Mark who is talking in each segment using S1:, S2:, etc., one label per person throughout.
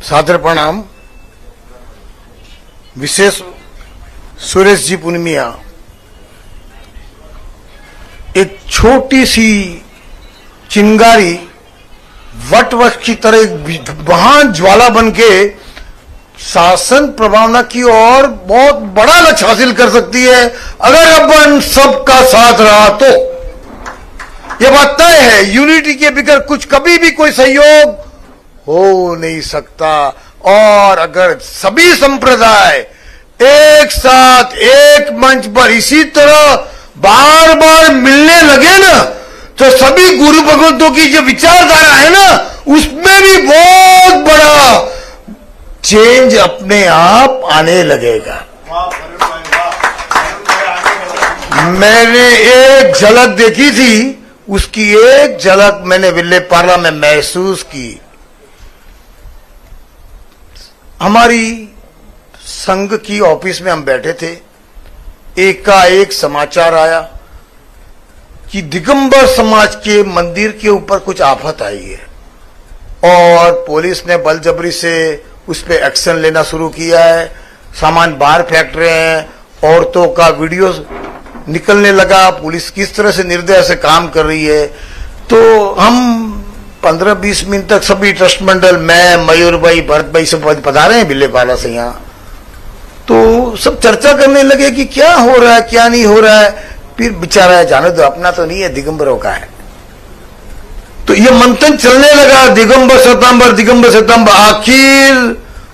S1: सादर प्रणाम। विशेष सुरेश जी पुनमिया, एक छोटी सी चिंगारी वट वृक्ष की तरह एक महान ज्वाला बन के शासन प्रभावना की ओर बहुत बड़ा लक्ष्य हासिल कर सकती है, अगर अपन सबका साथ रहा तो। यह बात तय है, यूनिटी के बगैर कुछ कभी भी कोई सहयोग हो नहीं सकता। और अगर सभी संप्रदाय एक साथ एक मंच पर इसी तरह बार बार मिलने लगे ना, तो सभी गुरु भगवंतों की जो विचारधारा है ना, उसमें भी बहुत बड़ा चेंज अपने आप आने लगेगा। मैंने एक झलक देखी थी, उसकी एक झलक मैंने विले पार्ला में महसूस की। हमारी संघ की ऑफिस में हम बैठे थे, एकाएक समाचार आया कि दिगंबर समाज के मंदिर के ऊपर कुछ आफत आई है और पुलिस ने बलजबरी से उस पर एक्शन लेना शुरू किया है। सामान बाहर फेंक रहे हैं, औरतों का वीडियो निकलने लगा, पुलिस किस तरह से निर्दय से काम कर रही है। तो हम 15-20 मिनट तक सभी ट्रस्ट मंडल, मैं, मयूर भाई, भरत भाई सब पधारे हैं बिल्लेपाला से यहाँ, तो सब चर्चा करने लगे कि क्या हो रहा है क्या नहीं हो रहा है। फिर बेचारा है, जाने दो, अपना तो नहीं है, दिगंबरों का है। तो ये मंथन चलने लगा, दिगंबर श्वेतांबर। आखिर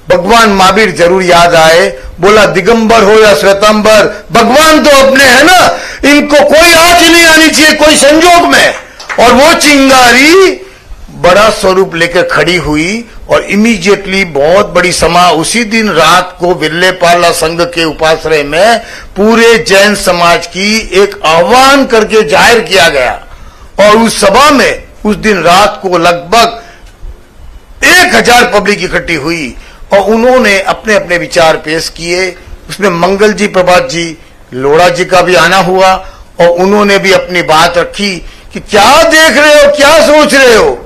S1: भगवान महावीर जरूर याद आए, बोला दिगंबर हो या श्वेतांबर, भगवान तो अपने है ना, इनको कोई आंच नहीं आनी चाहिए कोई संजोग में। और वो चिंगारी बड़ा स्वरूप लेकर खड़ी हुई और इमीडिएटली बहुत बड़ी सभा उसी दिन रात को विल्लेपाला संघ के उपाश्रय में पूरे जैन समाज की एक आह्वान करके जाहिर किया गया। और उस सभा में उस दिन रात को लगभग 1000 पब्लिक इकट्ठी हुई और उन्होंने अपने अपने विचार पेश किए। उसमें मंगल जी, प्रभात जी, लोढ़ा जी का भी आना हुआ और उन्होंने भी अपनी बात रखी कि क्या देख रहे हो, क्या सोच रहे हो।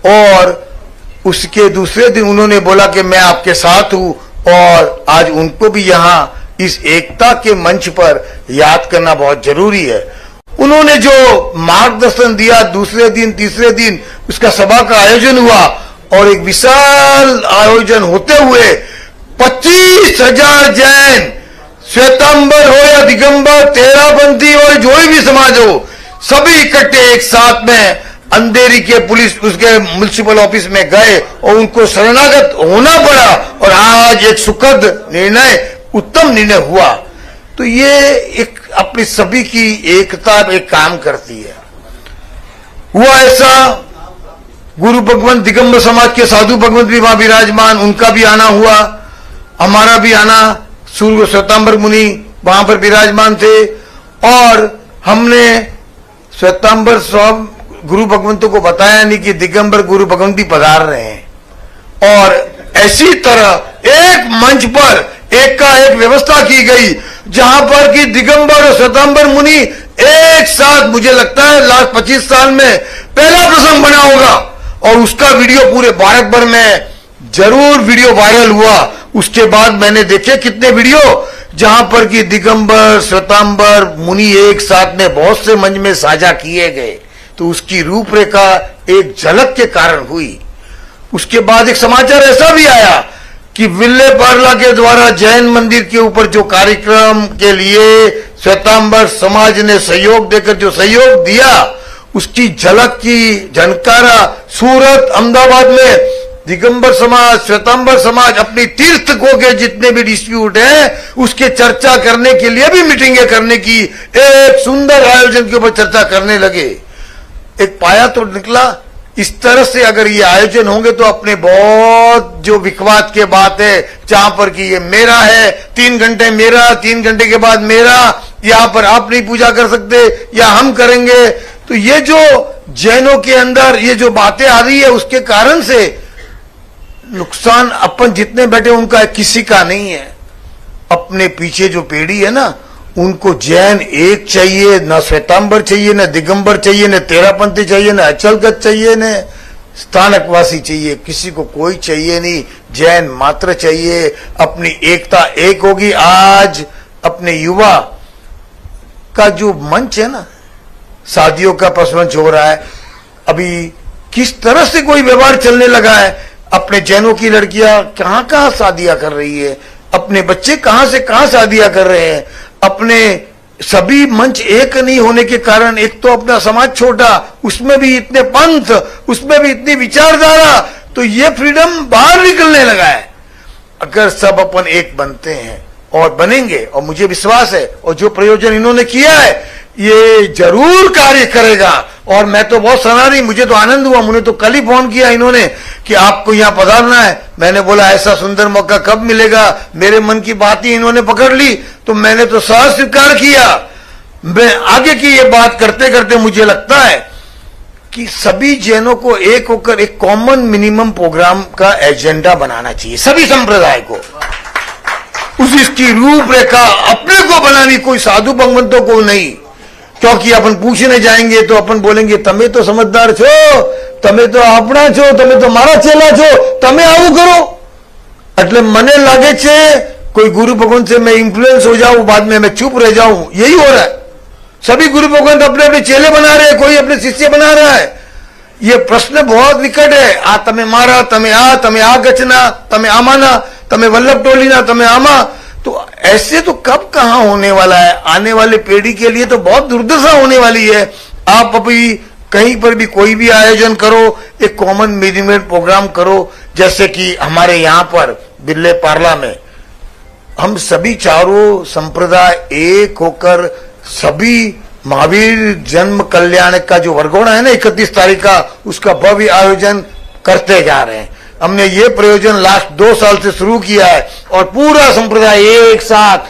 S1: और उसके दूसरे दिन उन्होंने बोला कि मैं आपके साथ हूं और आज उनको भी यहां इस एकता के मंच पर याद करना बहुत जरूरी है। उन्होंने जो मार्गदर्शन दिया, दूसरे दिन तीसरे दिन उसका सभा का आयोजन हुआ और एक विशाल आयोजन होते हुए 25,000 जैन, श्वेतांबर हो या दिगंबर, तेरापंथी और जो भी समाज हो, सभी इकट्ठे एक साथ में अंधेरी के पुलिस उसके म्युनिसिपल ऑफिस में गए और उनको शरणागत होना पड़ा। और आज एक सुखद निर्णय, उत्तम निर्णय हुआ। तो ये एक अपनी सभी की एकता एक काम करती है। हुआ ऐसा, गुरु भगवंत दिगंबर समाज के साधु भगवंत भी वहां विराजमान, उनका भी आना हुआ, हमारा भी आना। सूर्य श्वेतांबर मुनि वहां पर विराजमान थे और हमने श्वेतांबर स्वामी गुरु भगवंतों को बताया नहीं कि दिगंबर गुरु भगवंत भी पधार रहे हैं। और ऐसी तरह एक मंच पर एक का एक व्यवस्था की गई जहां पर कि दिगंबर और श्वेतांबर मुनि एक साथ, मुझे लगता है लास्ट 25 साल में पहला प्रसंग बना होगा। और उसका वीडियो पूरे भारत भर में जरूर वीडियो वायरल हुआ। उसके बाद मैंने देखे कितने वीडियो जहां पर कि दिगंबर श्वेतांबर मुनि एक साथ में बहुत से मंच में साझा किए गए। तो उसकी रूपरेखा एक झलक के कारण हुई। उसके बाद एक समाचार ऐसा भी आया कि विल्लेपार्ला के द्वारा जैन मंदिर के ऊपर जो कार्यक्रम के लिए श्वेतांबर समाज ने सहयोग देकर जो सहयोग दिया, उसकी झलक की झनकारा सूरत, अहमदाबाद में दिगंबर समाज, श्वेतांबर समाज अपनी तीर्थकों के जितने भी डिस्प्यूट हैं उसके चर्चा करने के लिए भी मीटिंगें करने की एक सुंदर आयोजन के ऊपर चर्चा करने लगे। एक पाया तो निकला। इस तरह से अगर ये आयोजन होंगे तो अपने बहुत जो विखवाद के बात है, जहां पर कि ये मेरा है, 3 घंटे मेरा, 3 घंटे के बाद मेरा, यहां पर आप नहीं पूजा कर सकते या हम करेंगे, तो ये जो जैनों के अंदर ये जो बातें आ रही है उसके कारण से नुकसान अपन जितने बैठे उनका किसी का नहीं है। अपने पीछे जो पीढ़ी है ना, उनको जैन एक चाहिए, न श्वेतांबर चाहिए, न दिगंबर चाहिए, न तेरापंथी चाहिए, न अचलगत चाहिए, न स्थानकवासी चाहिए, किसी को कोई चाहिए नहीं, जैन मात्र चाहिए, अपनी एकता एक होगी। आज अपने युवा का जो मंच है ना, शादियों का प्रश्न हो रहा है, अभी किस तरह से कोई व्यवहार चलने लगा है, अपने जैनों की लड़कियां कहां कहां शादियां कर रही है, अपने बच्चे कहां से कहां शादियां कर रहे हैं, अपने सभी मंच एक नहीं होने के कारण एक तो अपना समाज छोटा, उसमें भी इतने पंथ, उसमें भी इतनी विचारधारा, तो ये फ्रीडम बाहर निकलने लगा है। अगर सब अपन एक बनते हैं और बनेंगे, और मुझे विश्वास है, और जो प्रयोजन इन्होंने किया है ये जरूर कार्य करेगा। और मैं तो बहुत सराह रही, मुझे तो आनंद हुआ, मुझे तो कल ही फोन किया इन्होंने कि आपको यहां पधारना है। मैंने बोला ऐसा सुंदर मौका कब मिलेगा, मेरे मन की बात ही इन्होंने पकड़ ली, तो मैंने तो सहज स्वीकार किया। मैं आगे की ये बात करते करते मुझे लगता है कि सभी जैनों को एक होकर एक कॉमन मिनिमम प्रोग्राम का एजेंडा बनाना चाहिए, सभी संप्रदाय को, उसकी रूपरेखा अपने को बनानी, कोई साधु भगवंतों को नहीं। क्योंकि अपन पूछने जाएंगे तो अपन बोलेंगे तमे तो समझदार छो, तमे तो अपना छो, तमे तो मारा चेला छो, तमे आवू करो। એટલે મને લાગે છે कोई गुरु भगवान से मैं इंफ्लुएंस हो जाऊं, बाद में मैं चुप रह जाऊं, यही हो रहा है। सभी गुरु भगवान अपने अपने चेले बना रहे हैं, कोई अपने शिष्य बना रहा है। ये प्रश्न बहुत निकट है। आ तमे मारा, तमे आ गचना, तमे आमाना, तमे वल्लभ टोलीना, तमे आमा, तो ऐसे तो कब कहां होने वाला है। आने वाले पीढ़ी के लिए तो बहुत दुर्दशा होने वाली है। आप अभी कहीं पर भी कोई भी आयोजन करो, एक कॉमन मिनिमम प्रोग्राम करो, जैसे कि हमारे यहां पर बिल्ले पार्ला में हम सभी चारों संप्रदाय एक होकर सभी महावीर जन्म कल्याण का जो वरघोड़ा है ना 31 तारीख का, उसका भव्य आयोजन करते जा रहे हैं। हमने ये प्रयोजन लास्ट 2 साल से शुरू किया है और पूरा संप्रदाय एक साथ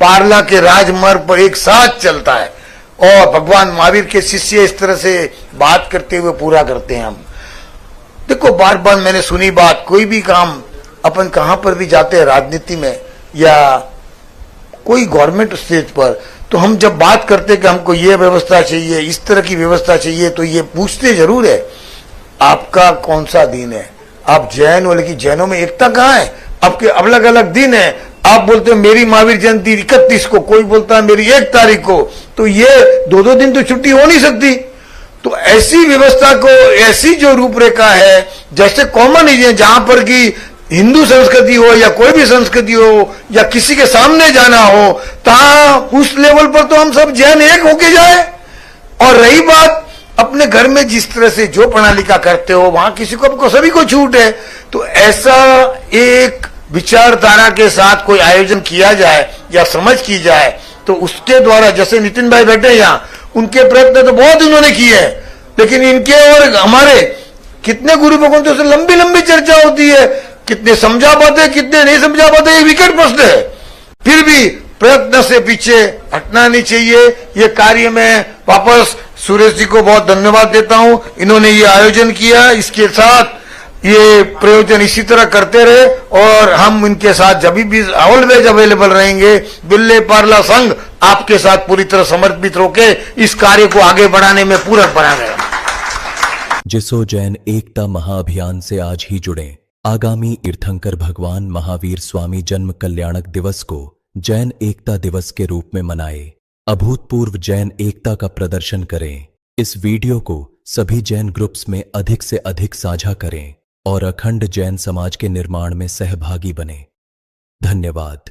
S1: पार्ला के राजमार्ग पर एक साथ चलता है और भगवान महावीर के शिष्य इस तरह से बात करते हुए पूरा करते हैं। हम देखो, बार बार मैंने सुनी बात, कोई भी काम अपन कहां पर भी जाते हैं राजनीति में या कोई गवर्नमेंट स्टेज पर, तो हम जब बात करते कि हमको ये व्यवस्था चाहिए, इस तरह की व्यवस्था चाहिए, तो ये पूछते जरूर है आपका कौन सा दिन है, आप जैन हो, लेकिन जैनों में एकता कहां है, आपके अलग अलग दिन है। आप बोलते हो मेरी महावीर जयंती 31 को, कोई बोलता है मेरी 1 तारीख को, तो ये 2-2 दिन तो छुट्टी हो नहीं सकती। तो ऐसी व्यवस्था को, ऐसी जो रूपरेखा है, जैसे कॉमन है जहां पर की हिंदू संस्कृति हो या कोई भी संस्कृति हो या किसी के सामने जाना हो, तहां उस लेवल पर तो हम सब जैन एक होके जाए। और रही बात अपने घर में जिस तरह से जो प्रणालिका करते हो, वहां किसी को सभी को छूट है। तो ऐसा एक विचारधारा के साथ कोई आयोजन किया जाए या समझ की जाए, तो उसके द्वारा, जैसे नितिन भाई बैठे यहां, उनके प्रयत्न तो बहुत उन्होंने किए हैं, लेकिन इनके और हमारे कितने गुरु भगवंतों से लंबी लंबी चर्चा होती है, कितने समझा पाते, कितने नहीं समझा पाते, ये विकट प्रश्न है। फिर भी प्रयत्न से पीछे हटना नहीं चाहिए। ये कार्य में वापस सुरेश जी को बहुत धन्यवाद देता हूं, इन्होंने ये आयोजन किया, इसके साथ ये प्रयोजन इसी तरह करते रहे और हम इनके साथ जब भी ऑलवेज अवेलेबल रहेंगे। बिल्ले पार्ला संघ आपके साथ पूरी तरह समर्पित होकर इस कार्य को आगे बढ़ाने में पूरक बना रहेगा।
S2: जिसो जैन एकता महाअभियान से आज ही जुड़े। आगामी तीर्थंकर भगवान महावीर स्वामी जन्म कल्याणक दिवस को जैन एकता दिवस के रूप में मनाए। अभूतपूर्व जैन एकता का प्रदर्शन करें। इस वीडियो को सभी जैन ग्रुप्स में अधिक से अधिक साझा करें और अखंड जैन समाज के निर्माण में सहभागी बने। धन्यवाद।